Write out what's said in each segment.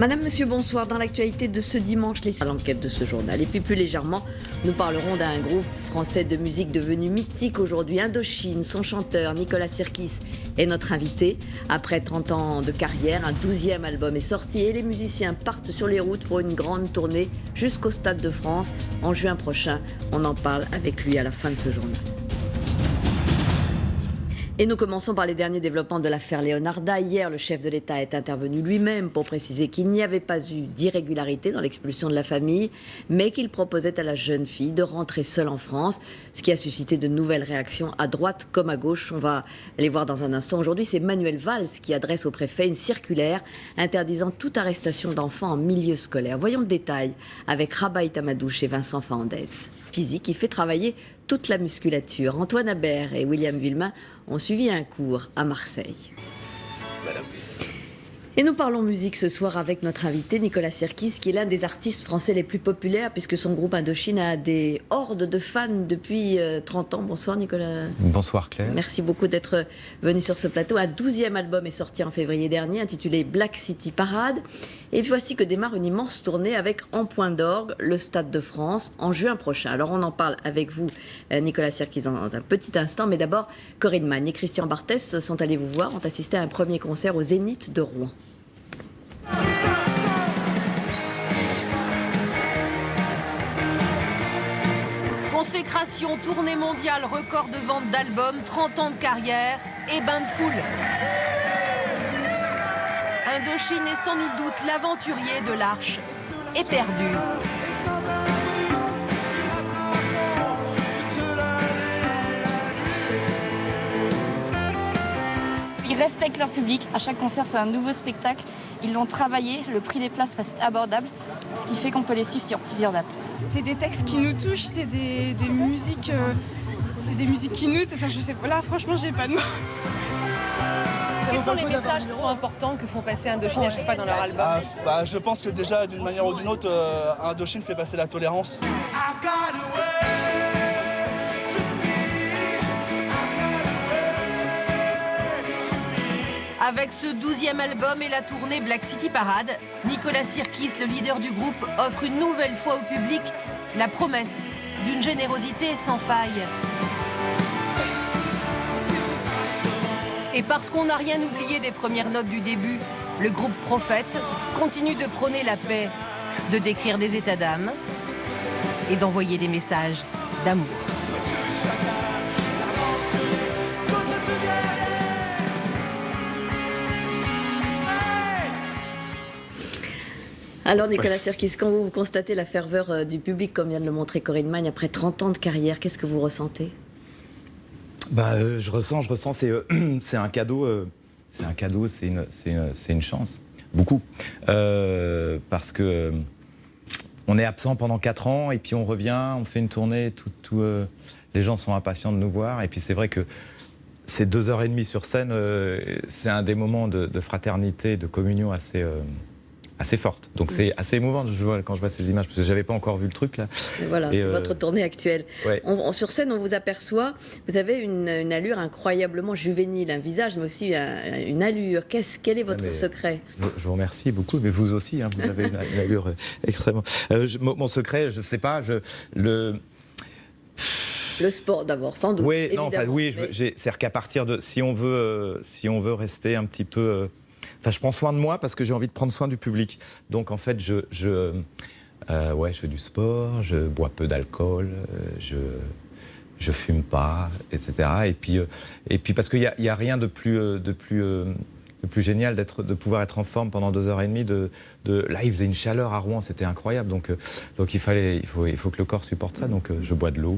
Madame, monsieur, bonsoir. Dans l'actualité de ce dimanche, l'enquête de ce journal. Et puis plus légèrement, nous parlerons d'un groupe français de musique devenu mythique aujourd'hui, Indochine. Son chanteur, Nicolas Sirkis, est notre invité. Après 30 ans de carrière, un 12e album est sorti et les musiciens partent sur les routes pour une grande tournée jusqu'au Stade de France en juin prochain. On en parle avec lui à la fin de ce journal. Et nous commençons par les derniers développements de l'affaire Leonarda. Hier, le chef de l'État est intervenu lui-même pour préciser qu'il n'y avait pas eu d'irrégularité dans l'expulsion de la famille, mais qu'il proposait à la jeune fille de rentrer seule en France, ce qui a suscité de nouvelles réactions à droite comme à gauche. On va les voir dans un instant. Aujourd'hui, c'est Manuel Valls qui adresse au préfet une circulaire interdisant toute arrestation d'enfants en milieu scolaire. Voyons le détail avec Rabaï Tamadouche et Vincent Fernandez. Physique qui fait travailler toute la musculature. Antoine Habert et William Villemain ont suivi un cours à Marseille. Madame. Et nous parlons musique ce soir avec notre invité Nicolas Sirkis, qui est l'un des artistes français les plus populaires, puisque son groupe Indochine a des hordes de fans depuis 30 ans. Bonsoir Nicolas. Bonsoir Claire. Merci beaucoup d'être venu sur ce plateau. Un 12e album est sorti en février dernier, intitulé Black City Parade. Et voici que démarre une immense tournée avec en point d'orgue le Stade de France en juin prochain. Alors on en parle avec vous, Nicolas Sirkis, dans un petit instant. Mais d'abord, Corinne Magne et Christian Barthès sont allés vous voir, ont assisté à un premier concert au Zénith de Rouen. Consécration, tournée mondiale, record de vente d'albums, 30 ans de carrière et bain de foule. Indochine est sans nul doute l'aventurier de l'Arche éperdue. Ils respectent leur public. À chaque concert, c'est un nouveau spectacle. Ils l'ont travaillé. Le prix des places reste abordable, ce qui fait qu'on peut les suivre sur plusieurs dates. C'est des textes qui nous touchent, c'est des musiques qui nous... Enfin, je sais pas. Là, franchement, j'ai pas de mots. Quels sont les messages qui sont importants que font passer Indochine à chaque fois dans leur album? Je pense que déjà, d'une manière ou d'une autre, Indochine fait passer la tolérance. Avec ce 12e album et la tournée Black City Parade, Nicolas Sirkis, le leader du groupe, offre une nouvelle fois au public la promesse d'une générosité sans faille. Et parce qu'on n'a rien oublié des premières notes du début, le groupe Prophète continue de prôner la paix, de décrire des états d'âme et d'envoyer des messages d'amour. Alors Nicolas Sirkis, quand vous constatez la ferveur du public, comme vient de le montrer Corinne Magne, après 30 ans de carrière, qu'est-ce que vous ressentez? Je ressens, c'est un cadeau, c'est une chance, beaucoup. Parce que on est absent pendant 4 ans et puis on revient, on fait une tournée, les gens sont impatients de nous voir. Et puis c'est vrai que ces 2h30 sur scène, c'est un des moments de fraternité, de communion assez forte. Donc c'est assez émouvant quand je vois ces images, parce que j'avais pas encore vu le truc là. Voilà, c'est votre tournée actuelle. Ouais. Sur scène, on vous aperçoit, vous avez une allure incroyablement juvénile, un visage, mais aussi une allure. Quel est votre secret? Je vous remercie beaucoup, mais vous aussi, hein, vous avez une allure extrêmement... mon secret, je sais pas, le sport d'abord, sans doute. Oui, non, enfin, oui, c'est-à-dire qu'à partir de... Si on veut rester un petit peu... je prends soin de moi parce que j'ai envie de prendre soin du public. Donc en fait, je fais du sport, je bois peu d'alcool, je fume pas, etc. Et puis parce qu'il y a rien de plus génial de pouvoir être en forme pendant 2h30. Là, il faisait une chaleur à Rouen, c'était incroyable. Donc il faut que le corps supporte ça. Donc je bois de l'eau.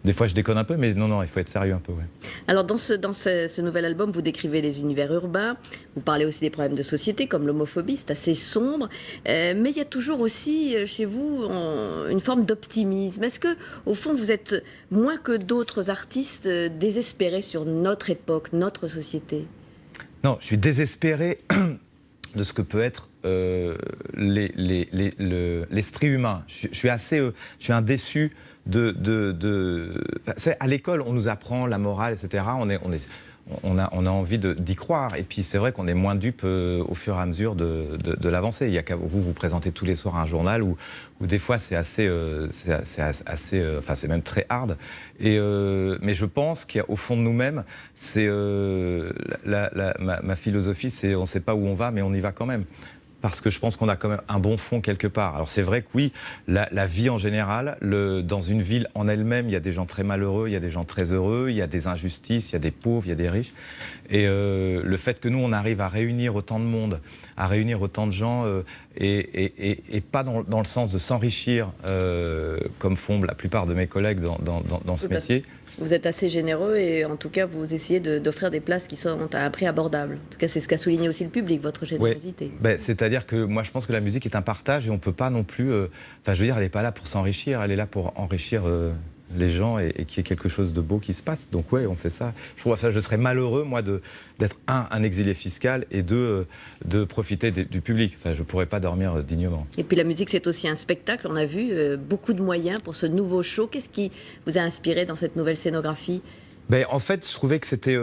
Des fois, je déconne un peu, mais non, il faut être sérieux un peu. Ouais. Alors, dans ce nouvel album, vous décrivez les univers urbains, vous parlez aussi des problèmes de société, comme l'homophobie, c'est assez sombre, mais il y a toujours aussi, chez vous, une forme d'optimisme. Est-ce que, au fond, vous êtes moins que d'autres artistes désespérés sur notre époque, notre société? Non, je suis désespéré de ce que peut être l'esprit humain. Je suis un déçu à l'école, on nous apprend la morale, etc. on a envie d'y croire. Et puis c'est vrai qu'on est moins dupe au fur et à mesure de l'avancée. Il y a qu'à vous présentez tous les soirs un journal où des fois c'est assez, enfin c'est même très hard. Mais je pense qu'au fond de nous-mêmes, c'est ma philosophie, c'est on ne sait pas où on va, mais on y va quand même. Parce que je pense qu'on a quand même un bon fond quelque part. Alors c'est vrai que oui, la vie en général, dans une ville en elle-même, il y a des gens très malheureux, il y a des gens très heureux, il y a des injustices, il y a des pauvres, il y a des riches. Et le fait que nous, on arrive à réunir autant de monde, à réunir autant de gens, et pas dans le sens de s'enrichir, comme font la plupart de mes collègues dans ce métier. Vous êtes assez généreux et en tout cas, vous essayez d'offrir des places qui sont à un prix abordable. En tout cas, c'est ce qu'a souligné aussi le public, votre générosité. Ouais. C'est-à-dire que moi, je pense que la musique est un partage et on ne peut pas non plus... Enfin, je veux dire, elle n'est pas là pour s'enrichir, elle est là pour enrichir les gens et qu'il y ait quelque chose de beau qui se passe. Donc ouais, on fait ça. Je trouve ça, je serais malheureux, moi, d'être un exilé fiscal et de profiter du public. Enfin, je ne pourrais pas dormir dignement. Et puis la musique, c'est aussi un spectacle. On a vu beaucoup de moyens pour ce nouveau show. Qu'est-ce qui vous a inspiré dans cette nouvelle scénographie ? En fait, je trouvais que c'était...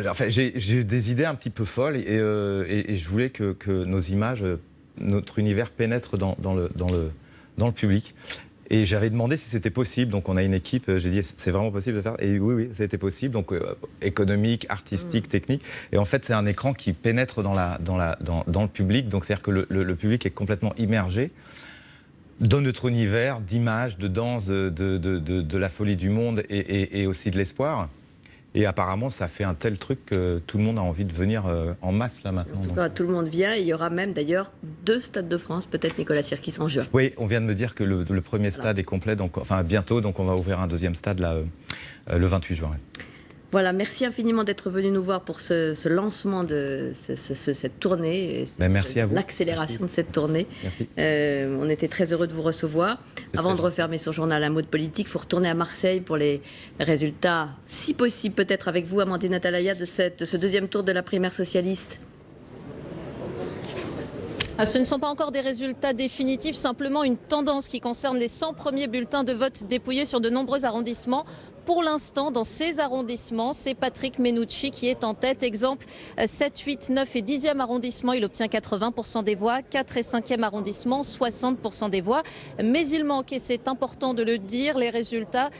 Enfin, j'ai eu des idées un petit peu folles et je voulais que nos images, notre univers pénètre dans le public. Et j'avais demandé si c'était possible, donc on a une équipe, j'ai dit c'est vraiment possible de faire, et oui, c'était possible, donc économique, artistique, technique, et en fait c'est un écran qui pénètre dans le public, donc c'est-à-dire que le public est complètement immergé dans notre univers d'images, de danse, de la folie du monde et aussi de l'espoir. Et apparemment, ça fait un tel truc que tout le monde a envie de venir en masse là maintenant. En tout cas, tout le monde vient. Il y aura même d'ailleurs 2 stades de France, peut-être Nicolas Sirkis en juin. Oui, on vient de me dire que le premier stade est complet, donc, enfin bientôt, donc on va ouvrir un deuxième stade là, le 28 juin. Voilà, merci infiniment d'être venu nous voir pour ce lancement de cette tournée. Merci à vous. L'accélération de cette tournée. Merci. On était très heureux de vous recevoir. Avant de refermer son journal Un mot de politique, il faut retourner à Marseille pour les résultats, si possible peut-être avec vous, Amandine Atalaya, de ce deuxième tour de la primaire socialiste. Ce ne sont pas encore des résultats définitifs, simplement une tendance qui concerne les 100 premiers bulletins de vote dépouillés sur de nombreux arrondissements. Pour l'instant, dans ces arrondissements, c'est Patrick Mennucci qui est en tête. Exemple, 7, 8, 9 et 10e arrondissement, il obtient 80% des voix. 4 et 5e arrondissement, 60% des voix. Mais il manque, et c'est important de le dire, les résultats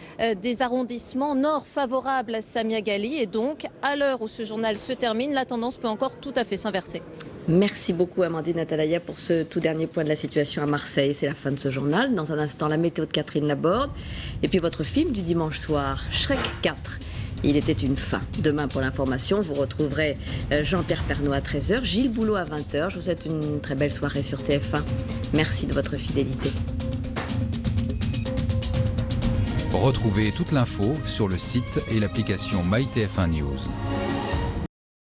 des arrondissements nord favorables à Samia Ghali. Et donc, à l'heure où ce journal se termine, la tendance peut encore tout à fait s'inverser. Merci beaucoup Amandine Atalaya pour ce tout dernier point de la situation à Marseille. C'est la fin de ce journal. Dans un instant, la météo de Catherine Laborde. Et puis votre film du dimanche soir, Shrek 4. Il était une fin. Demain, pour l'information, vous retrouverez Jean-Pierre Pernaut à 13h, Gilles Boulot à 20h. Je vous souhaite une très belle soirée sur TF1. Merci de votre fidélité. Retrouvez toute l'info sur le site et l'application MyTF1 News.